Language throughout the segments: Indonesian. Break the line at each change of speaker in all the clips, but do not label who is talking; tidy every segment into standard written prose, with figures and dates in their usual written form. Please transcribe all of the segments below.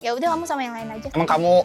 Ya udah kamu sama yang lain aja.
Emang kamu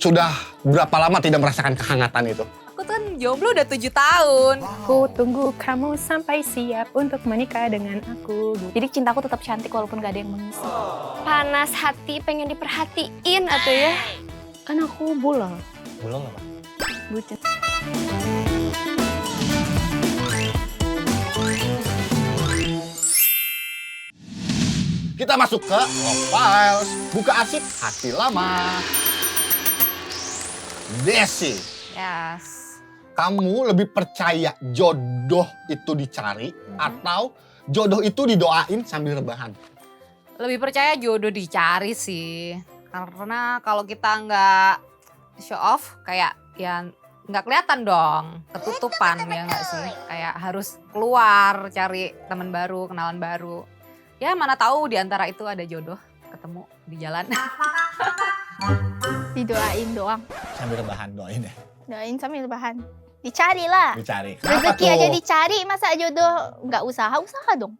sudah berapa lama tidak merasakan kehangatan itu?
Aku tuh kan jomblo udah 7 tahun.
Aku tunggu kamu sampai siap untuk menikah dengan aku.
Jadi cintaku tetap cantik walaupun gak ada yang mengisi.
Panas hati pengen diperhatiin atau ya.
Kan aku bulol.
Belum apa?
Bucin.
Kita masuk ke Love Files. Buka arsip hati lama. Desi,
Yes.
kamu lebih percaya jodoh itu dicari atau jodoh itu didoain sambil rebahan?
Lebih percaya jodoh dicari sih. Karena kalau kita nggak show off kayak ya nggak kelihatan dong. Ketutupan ya nggak sih? Kayak harus keluar cari teman baru, kenalan baru. Ya mana tahu di antara itu ada jodoh ketemu di jalan.
Didoain doang.
Sambil rebahan, doain ya.
Doain sambil rebahan. Dicari lah.
Dicari. Kenapa
Rezeki aja dicari, masa jodoh nggak usaha? Usaha dong.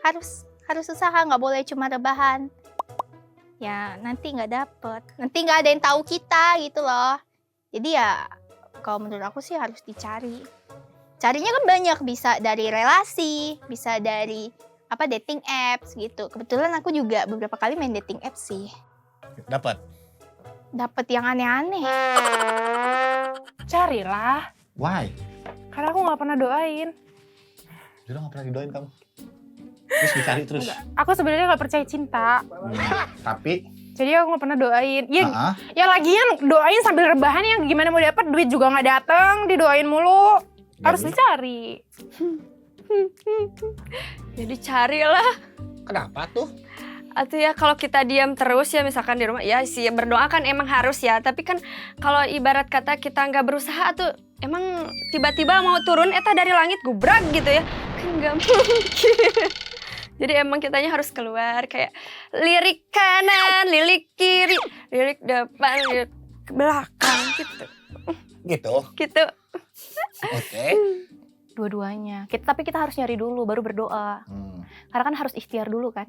Harus usaha, nggak boleh cuma rebahan. Ya nanti nggak dapet. Nanti nggak ada yang tahu kita gitu loh. Jadi ya kalau menurut aku sih harus dicari. Carinya kan banyak, bisa dari relasi, bisa dari dating apps gitu. Kebetulan aku juga beberapa kali main dating apps sih.
Dapat.
Dapet yang aneh-aneh.
Carilah.
Why?
Karena aku gak pernah doain.
Jodoh nggak pernah didoain kamu. Terus dicari terus.
Aku sebenarnya gak percaya cinta.
Tapi,
Jadi aku gak pernah doain.
ah,
Ya lagian doain sambil rebahan yang gimana mau dapet duit juga gak dateng. Didoain mulu. Harus
jadi,
dicari.
Jadi carilah.
kenapa tuh?
Atau ya kalau kita diam terus ya misalkan di rumah ya sih berdoa kan emang harus ya. Tapi kan kalau ibarat kata kita nggak berusaha tuh emang tiba-tiba mau turun eta dari langit gubrak gitu ya. Kan nggak mungkin. Jadi emang kitanya harus keluar kayak lirik kanan, lirik kiri, lirik depan, lirik belakang gitu.
Gitu.
Gitu.
Oke.
Dua-duanya. Tapi kita harus nyari dulu, baru berdoa. Karena kan harus ikhtiar dulu kan,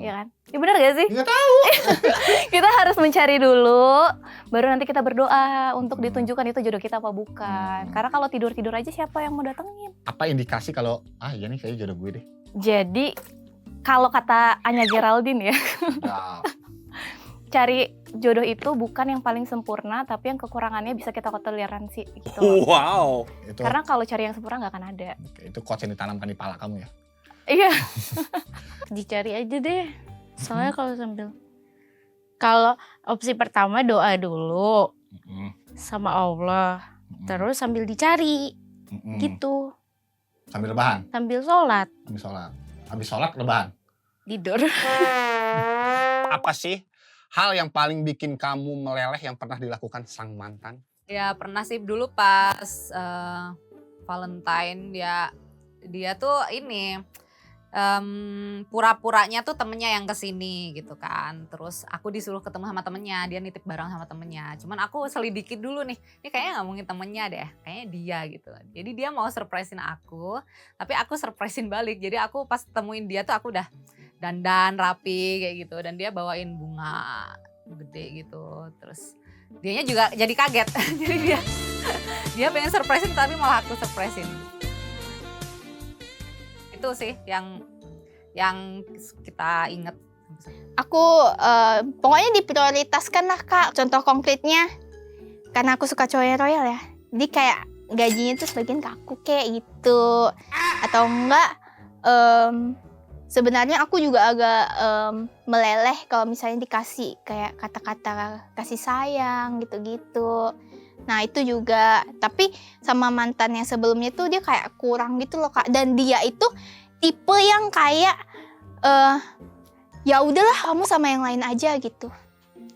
ya kan? Ya benar gak sih?
Nggak tahu.
Kita harus mencari dulu, baru nanti kita berdoa untuk ditunjukkan itu jodoh kita apa bukan. Karena kalau tidur-tidur aja siapa yang mau datengin?
Apa indikasi kalau, iya nih kayaknya jodoh gue deh.
Jadi, kalau kata Anya Geraldine ya,
Nah,
cari jodoh itu bukan yang paling sempurna, tapi yang kekurangannya bisa kita toleransi gitu.
wow. Itu,
Karena kalau cari yang sempurna nggak akan ada.
itu quotes yang ditanamkan di pala kamu ya?
Iya.
Dicari aja deh. Soalnya kalau opsi pertama doa dulu sama Allah, terus sambil dicari gitu,
Sambil rebahan,
sambil sholat
habis sholat. Habis sholat rebahan.
tidur.
Apa sih hal yang paling bikin kamu meleleh yang pernah dilakukan sang mantan?
Ya pernah sih dulu pas Valentine dia tuh ini pura-puranya tuh temennya yang kesini gitu kan. Terus aku disuruh ketemu sama temennya, dia nitip barang sama temennya. Cuman aku selidiki dulu nih, ini kayaknya gak mungkin temennya deh, kayaknya dia gitu. Jadi dia mau surprisein aku, tapi aku surprisein balik. Jadi aku pas temuin dia tuh aku udah dandan rapi kayak gitu. Dan dia bawain bunga gede gitu. Terus dianya juga jadi kaget. Jadi dia pengen surprisein tapi malah aku surprisein. Itu sih yang kita inget.
Aku pokoknya diprioritaskan lah Kak. Contoh konkretnya, karena aku suka cowok yang royal ya. Jadi kayak gajinya tuh sebagian ke aku kayak gitu. Atau enggak, sebenarnya aku juga agak meleleh kalau misalnya dikasih kayak kata-kata kasih sayang gitu-gitu. Nah itu juga, tapi sama mantan yang sebelumnya tuh dia kayak kurang gitu loh Kak. Dan dia itu tipe yang kayak ya udahlah kamu sama yang lain aja gitu.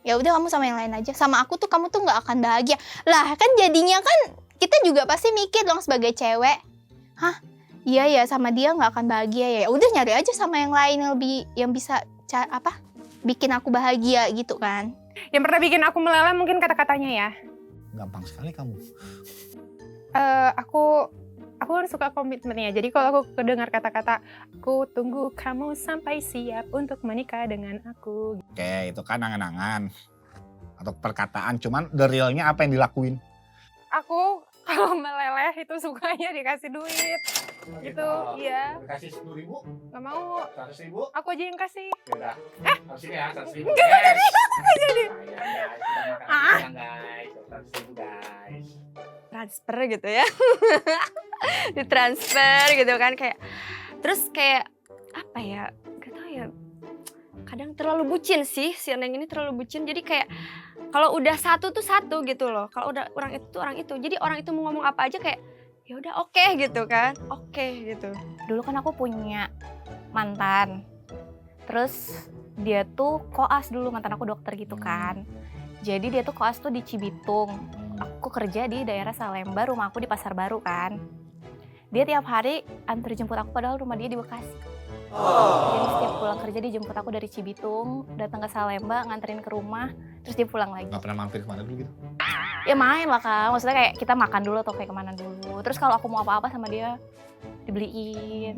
Ya udah kamu sama yang lain aja. Sama aku tuh kamu tuh nggak akan bahagia. Lah kan jadinya kan kita juga pasti mikir dong sebagai cewek. Hah? Iya ya sama dia nggak akan bahagia ya. Udah nyari aja sama yang lain yang lebih yang bisa bikin aku bahagia gitu kan.
Yang pernah bikin aku meleleh mungkin kata-katanya ya.
Gampang sekali kamu.
Aku aku harus suka komitmennya. Jadi kalau aku kedengar kata-kata, aku tunggu kamu sampai siap untuk menikah dengan aku.
Oke, itu kan angan-angan atau perkataan, cuman the realnya apa yang dilakuin?
Aku kalau meleleh itu sukanya dikasih duit. Gitu, iya.
Dikasih 10.000,
Gak mau,
100.000,
aku aja yang kasih.
beda. Harus ini ya, 100.000.
Enggak jadi.
Guys, 100.000 guys.
Transfer gitu ya. Ditransfer gitu kan kayak. Terus kayak apa ya? Gak tau ya. Kadang terlalu bucin sih si Neng ini terlalu bucin. Jadi kayak kalau udah satu tuh satu gitu loh. Kalau udah orang itu tuh orang itu. Jadi orang itu mau ngomong apa aja kayak ya udah oke gitu kan. Oke gitu.
Dulu kan aku punya mantan. Terus dia tuh koas dulu, mantan aku dokter gitu kan. Jadi dia tuh koas tuh di Cibitung. Aku kerja di daerah Salemba, rumah aku di Pasar Baru kan. Dia tiap hari antar jemput aku padahal rumah dia di Bekasi. Jadi setiap pulang kerja dia jemput aku dari Cibitung, datang ke Salemba, nganterin ke rumah, terus dia pulang lagi.
Gak pernah mampir kemana dulu gitu?
Ya main lah Kak, maksudnya kayak kita makan dulu atau kayak kemana dulu. Terus kalau aku mau apa-apa sama dia, dibeliin.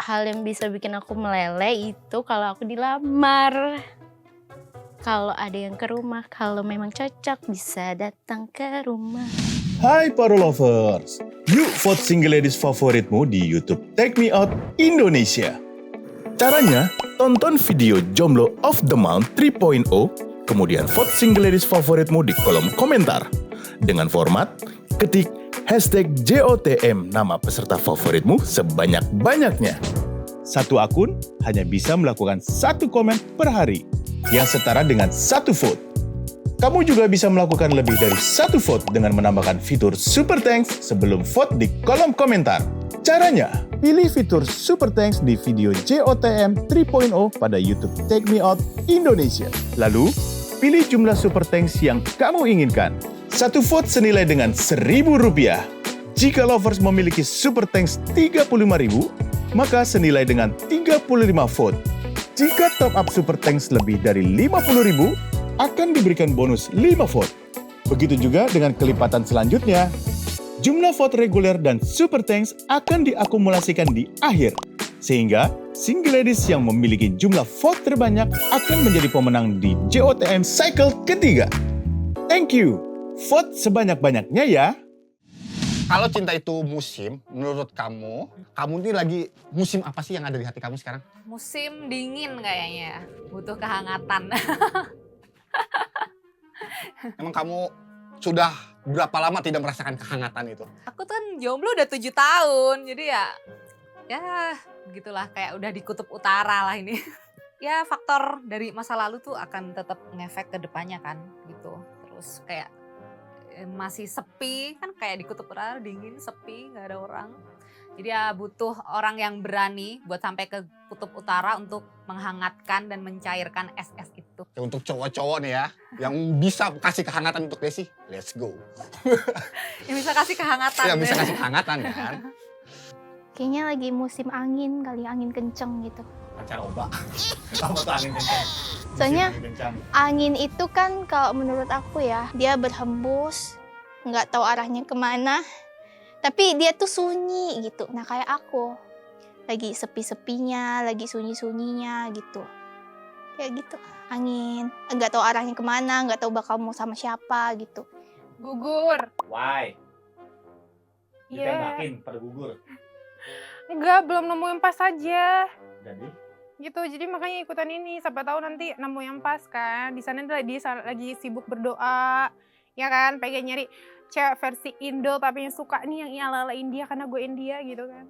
Hal yang bisa bikin aku meleleh itu kalau aku dilamar. Kalau ada yang ke rumah, kalau memang cocok bisa datang ke rumah.
Hai para lovers, yuk vote single ladies favoritmu di YouTube Take Me Out Indonesia. Caranya, tonton video Jomblo of the Month 3.0, kemudian vote single ladies favoritmu di kolom komentar. Dengan format, ketik hashtag JOTM nama peserta favoritmu sebanyak-banyaknya. Satu akun hanya bisa melakukan satu komen per hari, yang setara dengan satu vote. Kamu juga bisa melakukan lebih dari satu vote dengan menambahkan fitur Super Thanks sebelum vote di kolom komentar. Caranya, pilih fitur Super Thanks di video JOTM 3.0 pada YouTube Take Me Out Indonesia. Lalu, pilih jumlah Super Thanks yang kamu inginkan. Satu vote senilai dengan Rp1.000. Jika lovers memiliki Super Thanks 35.000, maka senilai dengan 35 vote. Jika top up Super Thanks lebih dari 50.000, akan diberikan bonus 5 vote. Begitu juga dengan kelipatan selanjutnya. Jumlah vote reguler dan Super Thanks akan diakumulasikan di akhir. Sehingga single ladies yang memiliki jumlah vote terbanyak akan menjadi pemenang di JOTM cycle ketiga. Thank you. Vote sebanyak-banyaknya ya.
Kalau cinta itu musim, menurut kamu ini lagi musim apa sih yang ada di hati kamu sekarang?
Musim dingin kayaknya, butuh kehangatan.
Emang kamu sudah berapa lama tidak merasakan kehangatan itu?
Aku tuh kan jomblo udah 7 tahun, jadi ya begitulah kayak udah di kutub utara lah ini. Ya faktor dari masa lalu tuh akan tetap ngefek ke depannya kan gitu. Terus kayak masih sepi kan kayak di kutub utara dingin, sepi, nggak ada orang. Jadi ya butuh orang yang berani buat sampai ke kutub utara untuk menghangatkan dan mencairkan es-es itu.
Ya, untuk cowok-cowok nih ya, yang bisa kasih kehangatan untuk Desi, let's go.
Yang bisa kasih kehangatan.
Ya bisa kasih kehangatan kan.
Kayaknya lagi musim angin kali, angin kenceng gitu.
Pancaroba. Apa tuh angin kencang?
Soalnya
Musim angin kencang.
angin itu kan kalau menurut aku ya, dia berhembus, nggak tahu arahnya kemana. Tapi dia tuh sunyi gitu. Nah kayak aku, lagi sepi-sepinya, lagi sunyi-sunyinya gitu. Kayak gitu, angin. Nggak tahu arahnya kemana, nggak tahu bakal mau sama siapa gitu.
Gugur.
Why?
Iya.
Ditembakin pada gugur.
Enggak, belum nemu yang pas aja.
Jadi
Gitu, jadi makanya ikutan ini. Siapa tahu nanti nemu yang pas kan. Di sana dia lagi sibuk berdoa. Ya kan, pengen nyari cewek versi Indo tapi yang suka nih yang ala-ala India karena gue India gitu kan.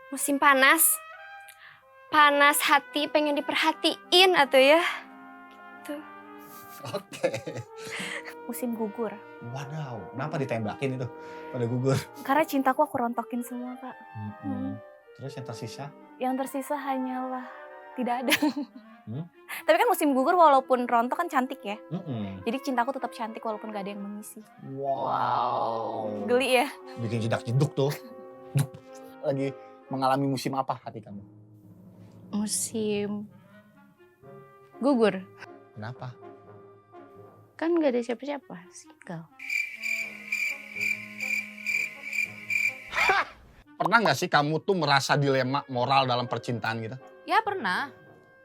Musim panas. Panas hati pengen diperhatiin atau ya.
Oke.
Musim gugur.
Wadaw, kenapa ditembakin itu pada gugur?
Karena cintaku aku rontokin semua, Kak.
Terus yang tersisa?
Yang tersisa hanyalah tidak ada.
Hmm?
Tapi kan musim gugur walaupun rontok kan cantik ya.
Mm-mm.
Jadi cintaku tetap cantik walaupun gak ada yang mengisi.
Wow.
Geli ya.
Bikin jedak-jeduk tuh. Lagi mengalami musim apa hati kamu?
Musim gugur.
Kenapa?
Kan gak ada siapa-siapa, single.
Pernah nggak sih kamu tuh merasa dilema moral dalam percintaan gitu?
Ya pernah.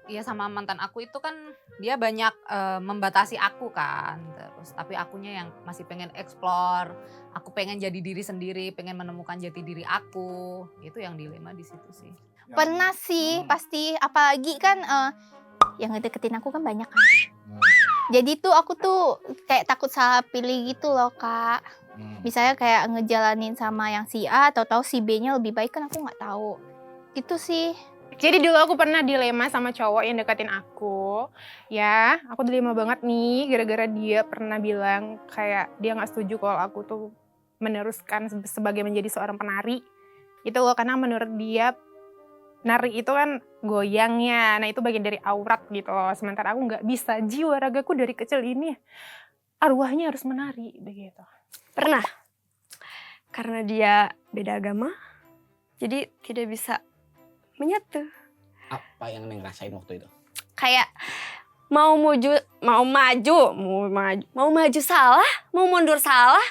Iya sama mantan aku itu kan dia banyak membatasi aku kan. Terus tapi akunya yang masih pengen explore. Aku pengen jadi diri sendiri, pengen menemukan jati diri aku. Itu yang dilema di situ sih.
Pernah sih pasti, apalagi kan yang ngedeketin aku kan banyak kan. Jadi tuh aku tuh kayak takut salah pilih gitu loh Kak. Misalnya kayak ngejalanin sama yang si A, tahu-tahu si B-nya lebih baik kan aku nggak tahu. Itu sih.
Jadi dulu aku pernah dilema sama cowok yang deketin aku. Ya, aku dilema banget nih gara-gara dia pernah bilang kayak dia nggak setuju kalau aku tuh meneruskan sebagai menjadi seorang penari. Itu loh, karena menurut dia nari itu kan goyangnya, nah itu bagian dari aurat gitu loh. Sementara aku nggak bisa, jiwa ragaku dari kecil ini arwahnya harus menari begitu.
Pernah. Karena dia beda agama, jadi tidak bisa menyatu.
Apa yang Neng rasain waktu itu?
Kayak mau maju salah, mau mundur salah.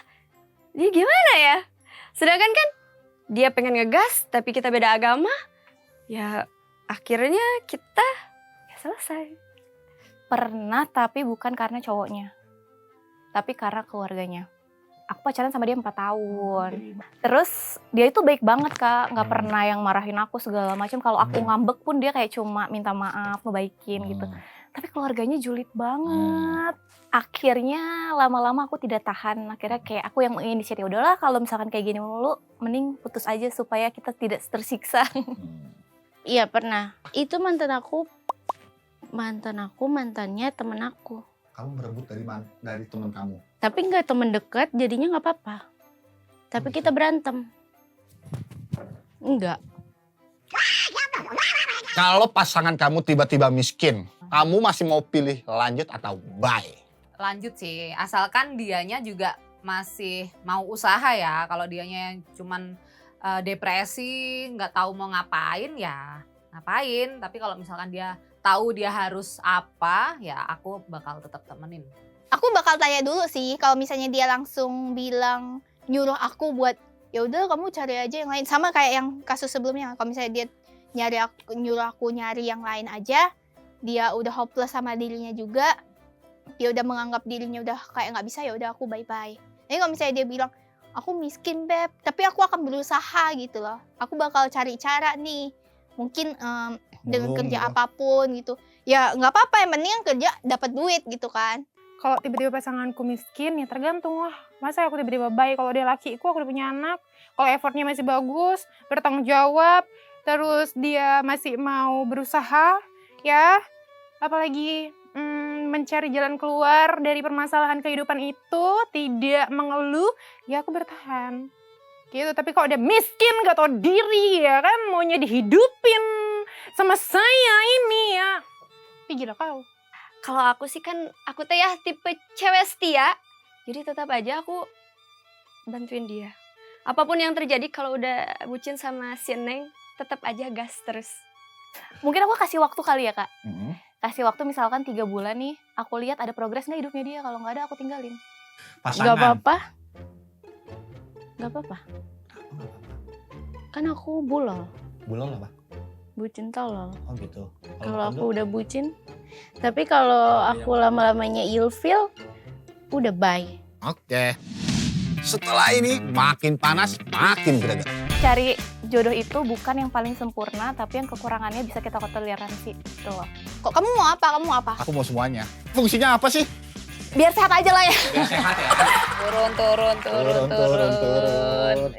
Jadi gimana ya? Sedangkan kan dia pengen ngegas, tapi kita beda agama. Ya akhirnya kita ya selesai.
Pernah tapi bukan karena cowoknya. Tapi karena keluarganya. Aku pacaran sama dia 4 tahun. Terus dia itu baik banget Kak, nggak pernah yang marahin aku segala macam. Kalau aku ngambek pun dia kayak cuma minta maaf, ngebaikin gitu. Tapi keluarganya julid banget. Akhirnya lama-lama aku tidak tahan. Akhirnya kayak aku yang menginisiatif, udahlah kalau misalkan kayak gini mulu, mending putus aja supaya kita tidak tersiksa.
Iya pernah. Itu mantannya mantannya temen aku.
Kamu berebut dari teman kamu.
Tapi nggak temen deket, jadinya nggak apa-apa. Tapi kita berantem. Enggak.
Kalau pasangan kamu tiba-tiba miskin, kamu masih mau pilih lanjut atau bye?
Lanjut sih, asalkan dianya juga masih mau usaha ya. Kalau dianya cuman depresi, nggak tahu mau ngapain ya ngapain. Tapi kalau misalkan dia tahu dia harus apa, ya aku bakal tetap temenin.
Aku bakal tanya dulu sih, kalau misalnya dia langsung bilang nyuruh aku buat ya udah kamu cari aja yang lain, sama kayak yang kasus sebelumnya. Kalau misalnya dia nyuruh aku nyari yang lain aja, dia udah hopeless sama dirinya juga, dia udah menganggap dirinya udah kayak nggak bisa, ya udah aku bye bye. Tapi kalau misalnya dia bilang aku miskin beb, tapi aku akan berusaha gitu loh, aku bakal cari cara nih, mungkin dengan kerja apapun gitu, ya nggak apa-apa, yang penting kerja dapat duit gitu kan.
Kalau tiba-tiba pasanganku miskin, ya tergantung lah. Masa aku tiba-tiba baik, kalau dia lakiku, aku udah punya anak. Kalau effortnya masih bagus, bertanggung jawab, terus dia masih mau berusaha, ya. Apalagi mencari jalan keluar dari permasalahan kehidupan itu, tidak mengeluh, ya aku bertahan. Gitu, tapi kalau dia miskin, gak tahu diri, ya kan, maunya dihidupin sama saya ini, ya. Ih, gila kau.
Kalau aku sih kan, aku teh ya tipe cewek setia. Jadi tetap aja aku bantuin dia. Apapun yang terjadi kalau udah bucin sama si Neng, tetap aja gas terus.
Mungkin aku kasih waktu kali ya Kak. Kasih waktu misalkan 3 bulan nih, aku lihat ada progres nggak hidupnya dia. Kalau nggak ada aku tinggalin.
Pasangan.
Gak apa-apa. Gak apa-apa. Kan aku bulol.
Bulol apa?
Bucin tolol.
Oh gitu.
Kalau aku udah bucin. Tapi kalau aku lama-lamanya ilfeel, udah bye.
Oke. Setelah ini makin panas, makin greget.
Cari jodoh itu bukan yang paling sempurna, tapi yang kekurangannya bisa kita toleransi. Gitu loh. Kok kamu mau apa? Kamu mau apa?
Aku mau semuanya. Fungsinya apa sih?
Biar sehat aja lah ya.
Biar sehat ya.
Turun.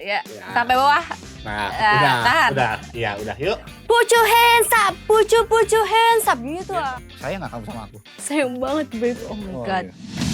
Ya, sampai bawah.
Nah,
tahan.
udah, yuk.
Put your hands up, put your hands up gitu lah.
Sayang nggak kamu sama aku?
Sayang banget, babe. Oh my God.
Iya.